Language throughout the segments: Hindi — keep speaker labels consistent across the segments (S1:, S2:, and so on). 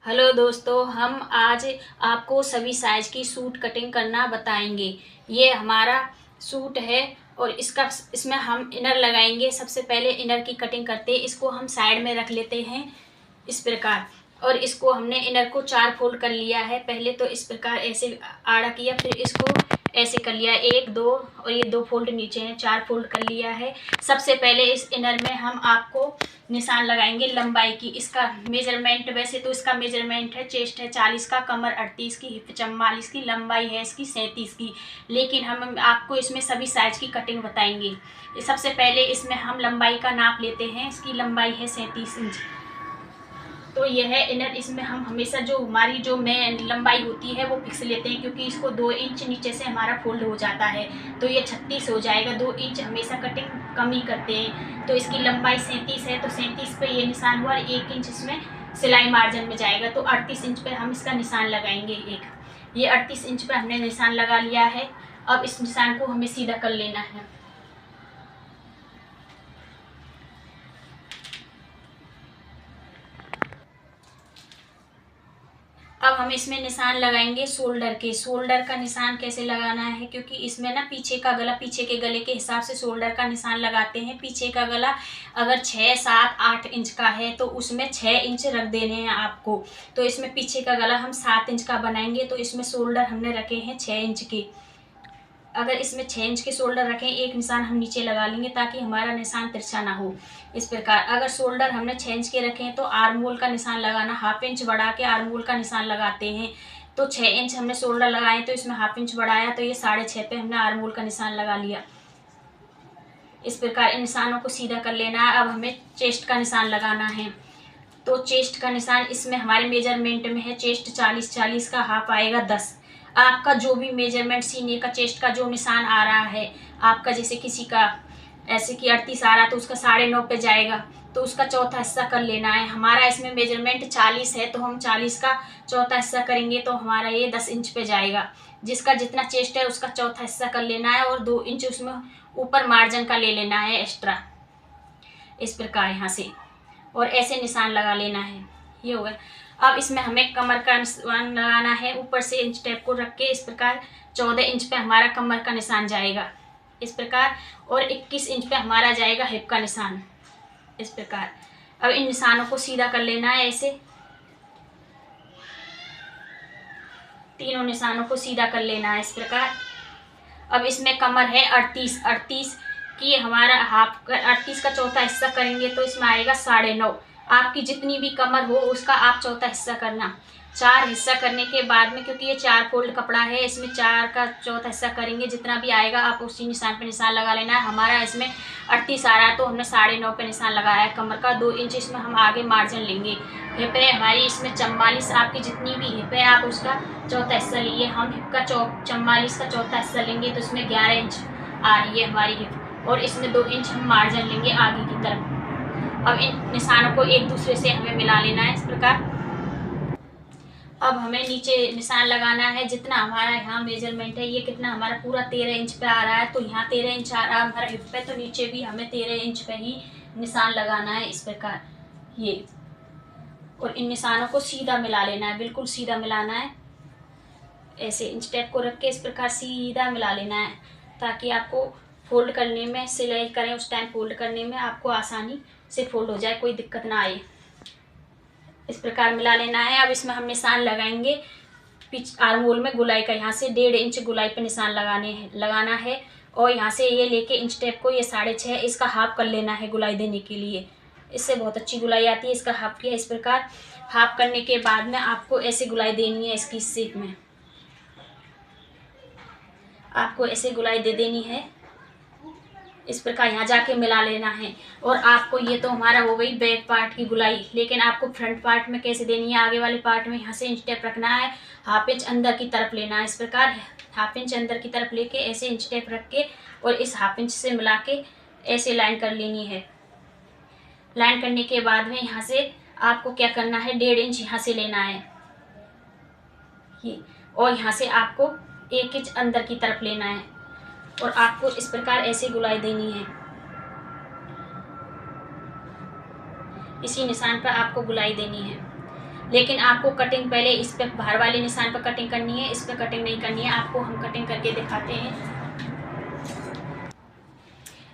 S1: हेलो दोस्तों, हम आज आपको सभी साइज की सूट कटिंग करना बताएंगे। ये हमारा सूट है और इसमें हम इनर लगाएंगे। सबसे पहले इनर की कटिंग करते हैं। इसको हम साइड में रख लेते हैं इस प्रकार। और इसको हमने इनर को 4 फोल्ड कर लिया है। पहले तो इस प्रकार ऐसे आड़ा किया, फिर इसको ऐसे कर लिया 1 2 और ये 2 फोल्ड नीचे हैं, 4 फोल्ड कर लिया है। सबसे पहले इस इनर में हम आपको निशान लगाएंगे लंबाई की। इसका मेजरमेंट, वैसे तो इसका मेजरमेंट है, चेस्ट है 40 का, कमर 38 की, हिप 44 की, लंबाई है इसकी 37 की। लेकिन हम आपको इसमें सभी साइज की कटिंग बताएंगे। सबसे पहले इसमें हम लंबाई का नाप लेते हैं। इसकी लंबाई है 37 इंच। तो यह है इनर। इसमें हम हमेशा जो हमारी जो मेन लंबाई होती है वो फिक्स लेते हैं, क्योंकि इसको 2 इंच नीचे से हमारा फोल्ड हो जाता है, तो ये 36 हो जाएगा। 2 इंच हमेशा कटिंग कम ही करते हैं। तो इसकी लंबाई 37 है, तो 37 पे ये निशान हुआ और 1 इंच इसमें सिलाई मार्जिन में जाएगा, तो 38 इंच पे हम इसका निशान लगाएंगे। ये 38 इंच पे हमने निशान लगा लिया है। अब इस निशान को हमें सीधा कर लेना है। अब हम इसमें निशान लगाएंगे शोल्डर के। शोल्डर का निशान कैसे लगाना है, क्योंकि इसमें ना पीछे का गला, पीछे के गले के हिसाब से शोल्डर का निशान लगाते हैं। पीछे का गला अगर 6 7 8 इंच का है तो उसमें 6 इंच रख देने हैं आपको। तो इसमें पीछे का गला हम 7 इंच का बनाएंगे, तो इसमें शोल्डर हमने रखे हैं 6 इंच के। अगर इसमें 6 इंच के शोल्डर रखें, एक निशान हम नीचे लगा लेंगे ताकि हमारा निशान तिरछा ना हो। इस प्रकार अगर शोल्डर हमने 6 इंच के रखें तो आर्म होल का निशान लगाना, हाफ इंच बढ़ा के आर्म होल का निशान लगाते हैं। तो 6 इंच हमने शोल्डर लगाए, तो इसमें हाफ इंच बढ़ाया, तो ये 6.5 पे हमने आर्म होल का निशान लगा लिया। इस प्रकार इन निशानों को सीधा कर लेना है। अब हमें चेस्ट का निशान लगाना है। तो चेस्ट का निशान इसमें हमारे मेजरमेंट में है, चेस्ट 40 40 का, हाफ आएगा 10। आपका जो भी मेजरमेंट सीने का चेस्ट का जो निशान आ रहा है आपका, जैसे किसी का ऐसे कि 38 आ रहा तो उसका 9.5 पे जाएगा, तो उसका चौथा हिस्सा कर लेना है। हमारा इसमें मेजरमेंट 40 है, तो हम 40 का चौथा हिस्सा करेंगे तो हमारा ये 10 इंच पे जाएगा। जिसका जितना चेस्ट है उसका चौथा हिस्सा कर लेना है और 2 इंच उसमें ऊपर मार्जिन का ले लेना है एक्स्ट्रा। इस प्रकार यहाँ से और ऐसे निशान लगा लेना है। ये हो गया। अब इसमें हमें कमर का निशान लगाना है। ऊपर से इंच टेप को रख के इस प्रकार 14 इंच पे हमारा कमर का निशान जाएगा इस प्रकार, और 21 इंच पे हमारा जाएगा हिप का निशान इस प्रकार। अब इन निशानों को सीधा कर लेना है ऐसे। तीनों निशानों को सीधा कर लेना है इस प्रकार। अब इसमें कमर है 38 की, हमारा हाफ 38 का चौथा हिस्सा करेंगे तो इसमें आएगा 9.5। आपकी जितनी भी कमर हो उसका आप चौथा हिस्सा करना। 4 हिस्सा करने के बाद में, क्योंकि ये 4 फोल्ड कपड़ा है, इसमें 4 का चौथा हिस्सा करेंगे, जितना भी आएगा आप उसी निशान पे निशान लगा लेना है। हमारा इसमें 38 आ रहा है तो हमने 9.5 पे निशान लगाया है कमर का। 2 इंच इसमें हम आगे मार्जिन लेंगे। हिप है हमारी इसमें 44, आपकी जितनी भी हिप है आप उसका चौथा हिस्सा लीजिए। हम हिप का 44 का चौथा हिस्सा लेंगे तो इसमें 11 इंच आ रही है हमारी हिप, और इसमें 2 इंच हम मार्जिन लेंगे आगे की तरफ। अब इन निशानों को एक दूसरे से हमें मिला लेना है इस प्रकार। अब हमें नीचे निशान लगाना है। जितना हमारा यहाँ मेजरमेंट है, ये कितना हमारा पूरा 13 इंच पे आ रहा है, तो यहाँ 13 इंच आ रहा है हमारा हिप पे, तो नीचे भी हमें 13 इंच पे ही निशान लगाना है इस प्रकार ये। और इन निशानों को सीधा मिला लेना है, बिल्कुल सीधा मिलाना है। ऐसे इंच टेप को रख के इस प्रकार सीधा मिला लेना है, ताकि आपको फोल्ड करने में, सिलाई करें उस टाइम फोल्ड करने में आपको आसानी से फोल्ड हो जाए, कोई दिक्कत ना आए। इस प्रकार मिला लेना है। अब इसमें हम निशान लगाएंगे पिच आर्म होल में गुलाई का। यहाँ से 1.5 इंच गुलाई पे निशान लगाना है, और यहाँ से ये लेके इंच टेप को ये 6.5 इसका हाफ कर लेना है गुलाई देने के लिए। इससे बहुत अच्छी गुलाई आती है। इसका हाफ किया इस प्रकार। हाफ करने के बाद में आपको ऐसे गुलाई देनी है, इसकी शेप में आपको ऐसे गुलाई दे देनी है इस प्रकार। यहाँ जाके मिला लेना है। और आपको ये तो हमारा हो गई बैक पार्ट की गुलाई, लेकिन आपको फ्रंट पार्ट में कैसे देनी है, आगे वाले पार्ट में यहाँ से इंच टेप रखना है, हाफ इंच अंदर की तरफ लेना है इस प्रकार। हाफ इंच अंदर की तरफ लेके ऐसे इंच टेप रख के और इस हाफ इंच से मिला के ऐसे लाइन कर लेनी है। लाइन करने के बाद में यहाँ से आपको क्या करना है, 1.5 इंच यहाँ से लेना है ये, और यहाँ से आपको 1 इंच अंदर की तरफ लेना है, और आपको इस प्रकार ऐसे गुलाई देनी है। इसी निशान पर आपको गुलाई देनी है। लेकिन आपको कटिंग पहले इस पे बाहर वाले निशान पर कटिंग करनी है, इस पे कटिंग नहीं करनी है। आपको हम कटिंग करके दिखाते हैं।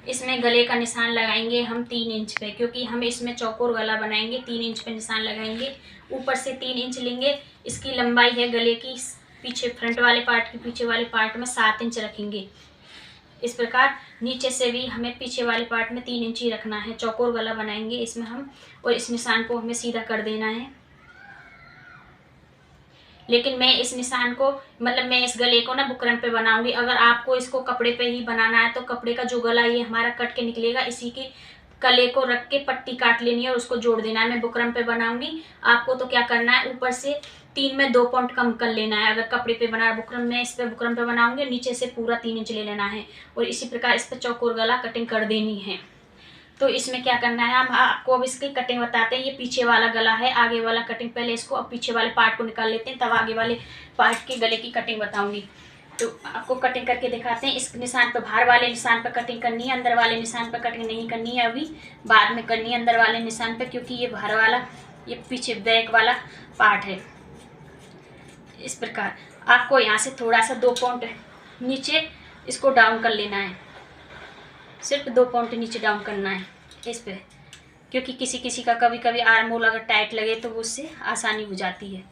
S1: इसमें गले का निशान लगाएंगे हम 3 इंच पे, क्योंकि हम इसमें चौकोर गला बनाएंगे। 3 इंच पे निशान लगाएंगे, ऊपर से 3 इंच लेंगे। इसकी लंबाई है गले की पीछे फ्रंट वाले पार्ट की पीछे वाले पार्ट में 7 इंच रखेंगे। इस प्रकार नीचे से भी हमें पीछे वाले पार्ट में 3 इंच ही रखना है। चौकोर गला बनाएंगे इसमें हम, और इस निशान को हमें सीधा कर देना है। लेकिन मैं इस निशान को मतलब मैं इस गले को ना बुकरम पे बनाऊंगी। अगर आपको इसको कपड़े पे ही बनाना है तो कपड़े का जो गला ये हमारा कट के निकलेगा, इसी के गले को रख के पट्टी काट लेनी है और उसको जोड़ देना है। मैं बुकरम पे बनाऊंगी। आपको तो क्या करना है, ऊपर से 3 में 2 पॉइंट कम कर लेना है। अगर कपड़े पे बना बुकरम में, इस पे बुकरम पे बनाऊंगी, नीचे से पूरा 3 इंच ले लेना है और इसी प्रकार इस पर चौकोर गला कटिंग कर देनी है। तो इसमें क्या करना है, हम आपको अब इसकी कटिंग बताते हैं। ये पीछे वाला गला है, आगे वाला कटिंग पहले इसको, अब पीछे वाले पार्ट को निकाल लेते हैं, तब आगे वाले पार्ट के गले की कटिंग बताऊंगी। तो आपको कटिंग करके दिखाते हैं। इस निशान पर, बाहर वाले निशान पर कटिंग करनी है, अंदर वाले निशान पर कटिंग नहीं करनी है, अभी बाद में करनी है अंदर वाले निशान पर, क्योंकि ये बाहर वाला, ये पीछे बैक वाला पार्ट है। इस प्रकार आपको यहाँ से थोड़ा सा 2 पॉइंट नीचे इसको डाउन कर लेना है। सिर्फ 2 पॉइंट नीचे डाउन करना है इस पे, क्योंकि किसी किसी का कभी कभी आर्म होल अगर टाइट लगे तो उससे आसानी हो जाती है।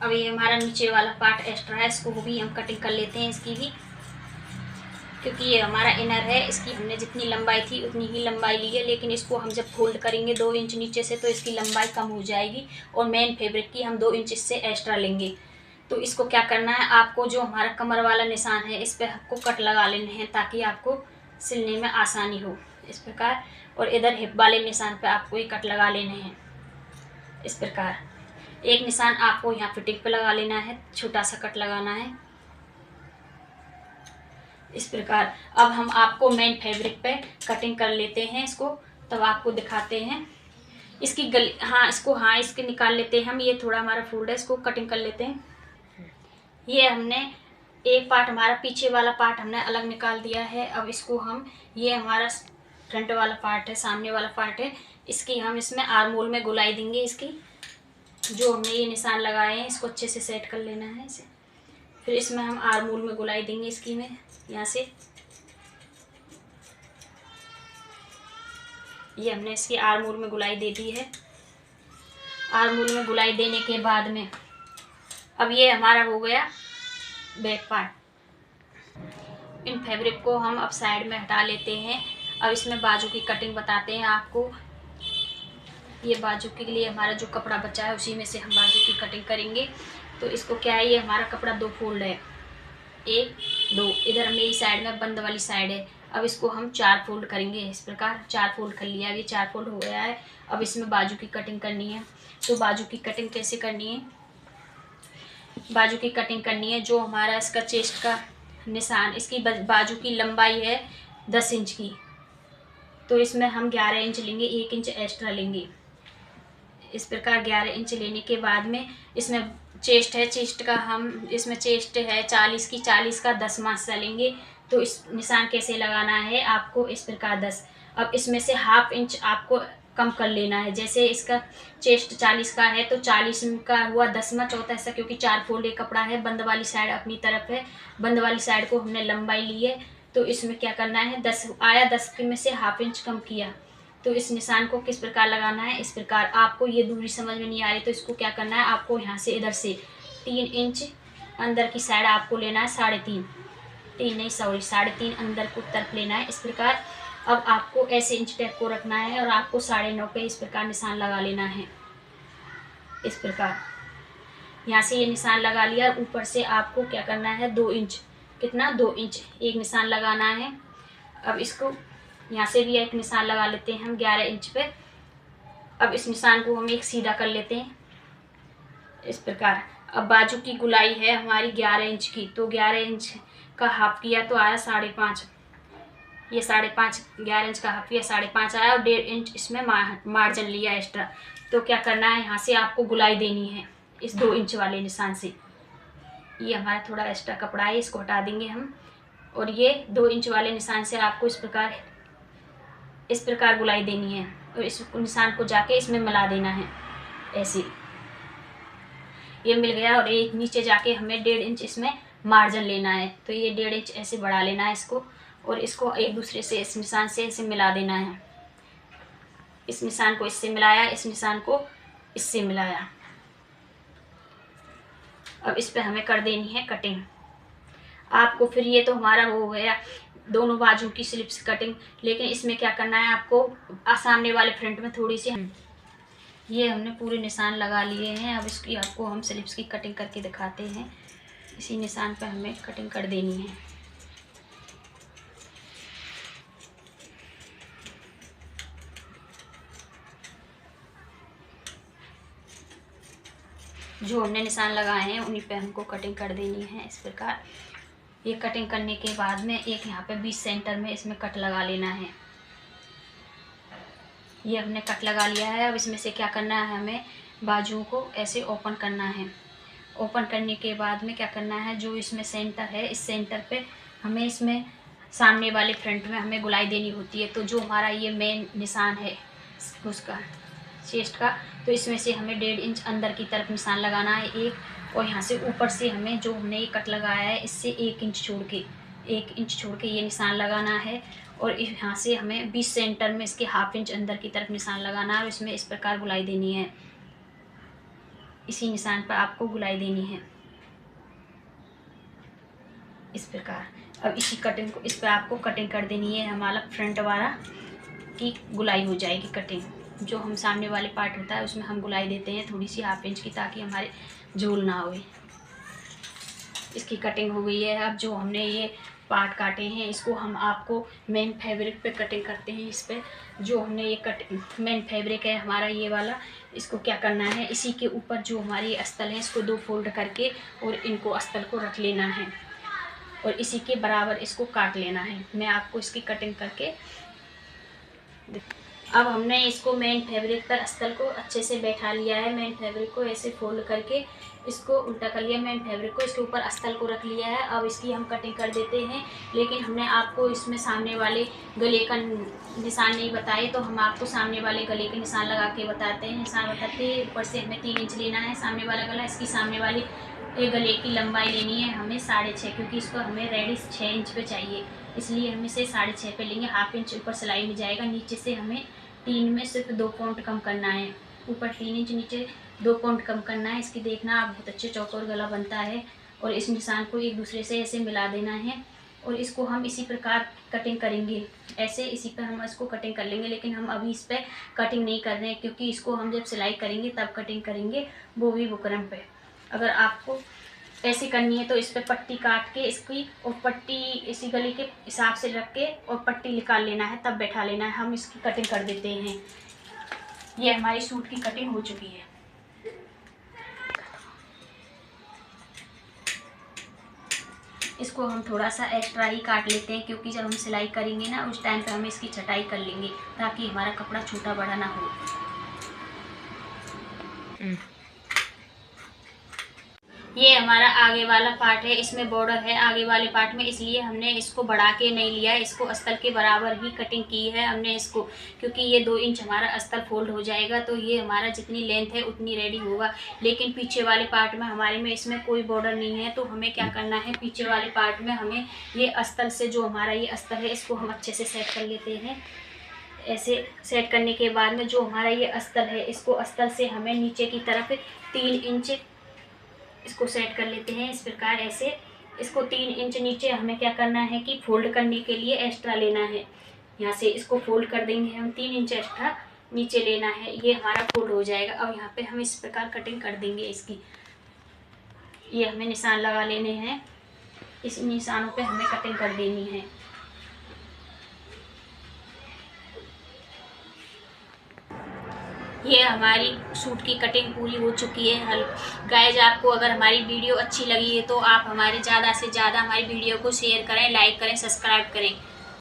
S1: अब ये हमारा नीचे वाला पार्ट एक्स्ट्रा है, इसको भी हम कटिंग कर लेते हैं इसकी भी, क्योंकि ये हमारा इनर है। इसकी हमने जितनी लंबाई थी उतनी ही लंबाई ली है, लेकिन इसको हम जब फोल्ड करेंगे 2 इंच नीचे से तो इसकी लंबाई कम हो जाएगी और मेन फैब्रिक की हम 2 इंच इससे एक्स्ट्रा लेंगे। तो इसको क्या करना है, आपको जो हमारा कमर वाला निशान है इस पर आपको कट लगा लेने हैं, ताकि आपको सिलने में आसानी हो इस प्रकार। और इधर हिप वाले निशान पर आपको ये कट लगा लेने हैं इस प्रकार। एक निशान आपको यहाँ फिटिंग पे लगा लेना है, छोटा सा कट लगाना है इस प्रकार। अब हम आपको मेन फैब्रिक पे कटिंग कर लेते हैं इसको, तब आपको दिखाते हैं इसकी गली। इसके निकाल लेते हैं हम, ये थोड़ा हमारा फोल्ड है, इसको कटिंग कर लेते हैं। ये हमने एक पार्ट, हमारा पीछे वाला पार्ट हमने अलग निकाल दिया है। अब इसको हम, ये हमारा फ्रंट वाला पार्ट है, सामने वाला पार्ट है, इसकी हम इसमें आर्म होल में गुलाई देंगे। इसकी जो हमने ये निशान लगाए हैं इसको अच्छे से सेट कर लेना है इसे, फिर इसमें हम आर्म होल में गुलाई देंगे इसकी में। यहाँ से ये हमने इसकी आर्म होल में गुलाई दे दी है। आर्म होल में गुलाई देने के बाद में अब ये हमारा हो गया बैक पार्ट। इन फैब्रिक को हम अब साइड में हटा लेते हैं। अब इसमें बाजू की कटिंग बताते हैं आपको। ये बाजू के लिए हमारा जो कपड़ा बचा है उसी में से हम बाजू की कटिंग करेंगे। तो इसको क्या है, ये हमारा कपड़ा 2 फोल्ड है, 1 2, इधर मेरी साइड में बंद वाली साइड है। अब इसको हम 4 फोल्ड करेंगे इस प्रकार। 4 फोल्ड कर लिया, अब ये 4 फोल्ड हो गया है। अब इसमें बाजू की कटिंग करनी है। तो बाजू की कटिंग कैसे करनी है, बाजू की कटिंग करनी है, जो हमारा इसका चेस्ट का निशान, इसकी बाजू की लंबाई है 10 इंच की, तो इसमें हम 11 इंच लेंगे, 1 इंच एक्स्ट्रा लेंगे इस प्रकार। 11 इंच लेने के बाद में इसमें चेस्ट है, चेस्ट का हम, इसमें चेस्ट है 40 की, 40 का 10वां हिस्सा लेंगे। तो इस निशान कैसे लगाना है आपको इस प्रकार 10। अब इसमें से ½ इंच आपको कम कर लेना है। जैसे इसका चेस्ट 40 का है तो 40 का हुआ 10वां चौथा हिस्सा, क्योंकि 4 फोल्ड कपड़ा है। बंद वाली साइड अपनी तरफ है, बंद वाली साइड को हमने लंबाई ली है। तो इसमें क्या करना है, 10 आया, 10 में से ½ इंच कम किया। तो इस निशान को किस प्रकार लगाना है इस प्रकार। आपको ये दूरी समझ में नहीं आ रही तो इसको क्या करना है, आपको यहाँ से इधर से 3 इंच अंदर की साइड आपको लेना है, 3.5 अंदर को तरफ लेना है इस प्रकार। अब आपको ऐसे इंच टेप को रखना है और आपको 9.5 पे इस प्रकार निशान लगा लेना है इस प्रकार। यहाँ से ये निशान लगा लिया। ऊपर से आपको क्या करना है, 2 इंच, कितना 2 इंच एक निशान लगाना है। अब इसको यहाँ से भी एक निशान लगा लेते हैं हम 11 इंच पे। अब इस निशान को हम एक सीधा कर लेते हैं इस प्रकार। अब बाजू की गुलाई है हमारी 11 इंच की, तो 11 इंच का ½ किया तो आया 5.5। ये 5.5 11 इंच का हाफिया 5.5 आया और 1.5 इंच इसमें मार्जिन लिया एक्स्ट्रा। तो क्या करना है, यहाँ से आपको गुलाई देनी है इस 2 इंच वाले निशान से। ये हमारा थोड़ा एक्स्ट्रा कपड़ा है, इसको हटा देंगे हम। और ये 2 इंच वाले निशान से आपको इस प्रकार गुलाई देनी है और इस निशान को जाके इसमें मिला देना है ऐसे। ये मिल गया और एक नीचे जाके हमें 1.5 इंच इसमें मार्जिन लेना है। तो ये 1.5 इंच ऐसे बढ़ा लेना है इसको और इसको एक दूसरे से इस निशान से ऐसे मिला देना है। इस निशान को इससे मिलाया, इस निशान को इससे मिलाया। अब इस पे हमें कर देनी है कटिंग। आपको फिर ये तो हमारा वो हो गया दोनों बाजू की स्लिप्स कटिंग, लेकिन इसमें क्या करना है आपको सामने वाले फ्रंट में थोड़ी सी ये हमने पूरे निशान लगा लिए हैं। अब इसकी आपको हम स्लिप्स की कटिंग करके दिखाते हैं। इसी निशान पे हमें कटिंग कर देनी है। जो हमने निशान लगाए हैं उन्हीं पे हमको कटिंग कर देनी है इस प्रकार। ये कटिंग करने के बाद में एक यहाँ पे 20 सेंटर में इसमें कट लगा लेना है। ये हमने कट लगा लिया है। अब इसमें से क्या करना है, हमें बाजुओं को ऐसे ओपन करना है। ओपन करने के बाद में क्या करना है, जो इसमें सेंटर है इस सेंटर पे हमें इसमें सामने वाले फ्रंट में हमें गुलाई देनी होती है। तो जो हमारा ये मेन निशान है उसका चेस्ट का, तो इसमें से हमें 1.5 इंच अंदर की तरफ निशान लगाना है एक, और यहाँ से ऊपर से हमें जो हमने ये कट लगाया है इससे 1 इंच छोड़ के ये निशान लगाना है। और यहाँ से हमें 20 सेंटर में इसके 1/2 इंच अंदर की तरफ निशान लगाना है और इसमें इस प्रकार गुलाई देनी है। इसी निशान पर आपको गुलाई देनी है इस प्रकार। अब इसी कटिंग को इस पर आपको कटिंग कर देनी है। हमारा फ्रंट वाला की गुलाई हो जाएगी कटिंग। जो हम सामने वाले पार्ट होता है उसमें हम गुलाई देते हैं थोड़ी सी 1/2 इंच की, ताकि हमारे झोल ना होए। इसकी कटिंग हो गई है। अब जो हमने ये पार्ट काटे हैं इसको हम आपको मेन फैब्रिक पे कटिंग करते हैं। इस पे जो हमने ये मेन फैब्रिक है हमारा ये वाला, इसको क्या करना है, इसी के ऊपर जो हमारी अस्तर है इसको 2 फोल्ड करके और इनको अस्तर को रख लेना है और इसी के बराबर इसको काट लेना है। मैं आपको इसकी कटिंग करके अब हमने इसको मेन फैब्रिक पर अस्तर को अच्छे से बैठा लिया है। मेन फैब्रिक को ऐसे फोल्ड करके इसको उल्टा कर लिया, मेन फैब्रिक को इसके ऊपर अस्तर को रख लिया है। अब इसकी हम कटिंग कर देते हैं। लेकिन हमने आपको इसमें सामने वाले गले का निशान नहीं बताए, तो हम आपको सामने वाले गले के निशान लगा के बताते हैं। निशान बताते हैं, ऊपर से हमें 3 इंच लेना है सामने वाला गला। इसकी सामने वाली गले की लंबाई लेनी है हमें 6.5, क्योंकि इसको हमें रेडी 6 इंच पे चाहिए, इसलिए हम इसे 6.5 पे लेंगे। 1/2 इंच ऊपर सिलाई में जाएगा। नीचे से हमें 3 में सिर्फ 2 पॉइंट कम करना है। ऊपर 3 इंच, नीचे 2 पॉइंट कम करना है। इसकी देखना आप बहुत अच्छे चौकोर गला बनता है। और इस निशान को एक दूसरे से ऐसे मिला देना है और इसको हम इसी प्रकार कटिंग करेंगे। ऐसे इसी पर हम इसको कटिंग कर लेंगे। लेकिन हम अभी इस पर कटिंग नहीं कर रहे हैं, क्योंकि इसको हम जब सिलाई करेंगे तब कटिंग करेंगे वो भी बुकरम पे। अगर आपको ऐसे करनी है तो इस पर पट्टी काट के इसकी और पट्टी इसी गले के हिसाब से रख के और पट्टी निकाल लेना है, तब बैठा लेना है। हम इसकी कटिंग कर देते हैं। ये हमारी सूट की कटिंग हो चुकी है। इसको हम थोड़ा सा एक्स्ट्रा ही काट लेते हैं, क्योंकि जब हम सिलाई करेंगे ना उस टाइम पे हम इसकी छटाई कर लेंगे, ताकि हमारा कपड़ा छोटा बड़ा ना हो। ये हमारा आगे वाला पार्ट है, इसमें बॉर्डर है आगे वाले पार्ट में, इसलिए हमने इसको बढ़ा के नहीं लिया, इसको अस्तर के बराबर ही कटिंग की है हमने इसको, क्योंकि ये 2 इंच हमारा अस्तर फोल्ड हो जाएगा तो ये हमारा जितनी लेंथ है उतनी रेडी होगा। लेकिन पीछे वाले पार्ट में हमारे में इसमें कोई बॉर्डर नहीं है, तो हमें क्या करना है, पीछे वाले पार्ट में हमें ये अस्तर से जो हमारा ये अस्तर है इसको हम अच्छे से सेट कर लेते हैं। ऐसे सेट करने के बाद में जो हमारा ये अस्तर है, इसको अस्तर से हमें नीचे की तरफ 3 इंच इसको सेट कर लेते हैं इस प्रकार। ऐसे इसको 3 इंच नीचे हमें क्या करना है कि फोल्ड करने के लिए एक्स्ट्रा लेना है। यहाँ से इसको फोल्ड कर देंगे हम, 3 इंच एक्स्ट्रा नीचे लेना है, ये हमारा फोल्ड हो जाएगा। अब यहाँ पे हम इस प्रकार कटिंग कर देंगे इसकी। ये हमें निशान लगा लेने हैं, इस निशानों पे हमें कटिंग कर देनी है। ये हमारी सूट की कटिंग पूरी हो चुकी है। गाइज, आपको अगर हमारी वीडियो अच्छी लगी है तो आप हमारे ज़्यादा से ज़्यादा हमारी वीडियो को शेयर करें, लाइक करें, सब्सक्राइब करें।